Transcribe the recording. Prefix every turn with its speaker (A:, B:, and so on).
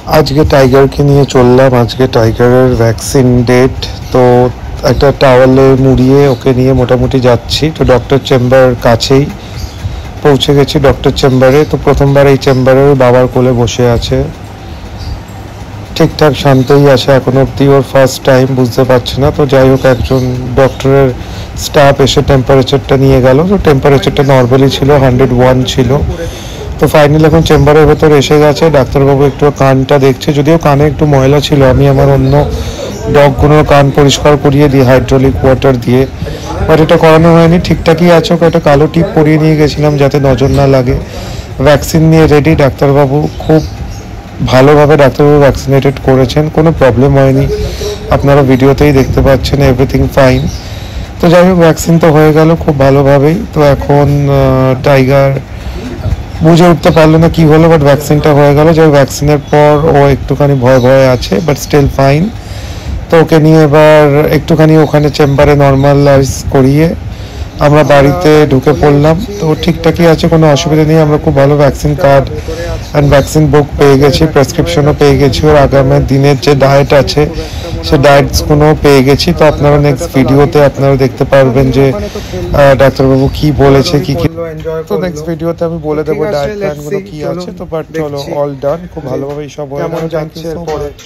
A: আজকে টাইগারকে নিয়ে চললাম। আজকে টাইগারের ভ্যাকসিন ডেট, তো একটা টাওয়ালে মুড়িয়ে ওকে নিয়ে মোটামুটি যাচ্ছি। তো ডক্টর চেম্বার কাছেই পৌঁছে গেছি ডক্টর চেম্বারে। তো প্রথমবার এই চেম্বারে বাবার কোলে বসে আছে, ঠিকঠাক শান্তই আছে এখনো অব্দি। ওর ফার্স্ট টাইম, বুঝতে পারছে না। তো যাই হোক, একজন ডক্টরের স্টাফ এসে টেম্পারেচারটা নিয়ে গেল। তো টেম্পারেচারটা নর্মালি ছিল, 101 ছিল। তো ফাইনালি এখন চেম্বারের ভেতর এসে গেছে। ডাক্তারবাবু একটু কানটা দেখছে, যদিও কানে একটু ময়লা ছিল। আমি আমার অন্য ডগগুলোর কান পরিষ্কার করিয়ে দিই হাইড্রোলিক ওয়াটার দিয়ে, বাট এটা করানো হয়নি। ঠিকঠাকই আছে। ওকে একটা কালো টিপ পরিয়ে নিয়ে গেছিলাম যাতে নজর না লাগে। ভ্যাকসিন নিয়ে রেডি। ডাক্তারবাবু খুব ভালোভাবে ডাক্তারবাবু ভ্যাকসিনেটেড করেছেন, কোনো প্রবলেম হয়নি। আপনারা ভিডিওতেই দেখতে পাচ্ছেন, এভরিথিং ফাইন। তো যাই হোক, ভ্যাকসিন তো হয়ে গেল খুব ভালোভাবেই। তো এখন টাইগার বুঝে উঠতে পারলো না কি হলো, বাট ভ্যাকসিনটা হয়ে গেল। যে ভ্যাকসিনের পর ও একটুখানি ভয় ভয়ে আছে, বাট স্টিল ফাইন। তো ওকে নিয়ে এবার একটুখানি ওখানে চেম্বারে নর্মালাইজ করিয়ে আমরা বাড়িতে ঢুকে পড়লাম। তো ঠিকঠাকই আছে, কোনো অসুবিধা নেই। আমরা খুব ভালো ভ্যাকসিন কার্ড অ্যান্ড ভ্যাকসিন বুক পেয়ে গেছি, প্রেসক্রিপশনও পেয়ে গেছি। ওর আগামী দিনের যে ডায়েট আছে সে ডায়েটসগুলো পেয়ে গেছি। তো আপনারা নেক্সট ভিডিওতে আপনারা দেখতে পারবেন যে ডাক্তারবাবু কি বলেছে, কি কি। তো নেক্সট ভিডিওতে আমি বলে দেবো ডায়েট প্ল্যানগুলো কি আছে। তো বাট চলো, অল ডান, খুব ভালোভাবে সব হয়ে গেল। Thank you so much.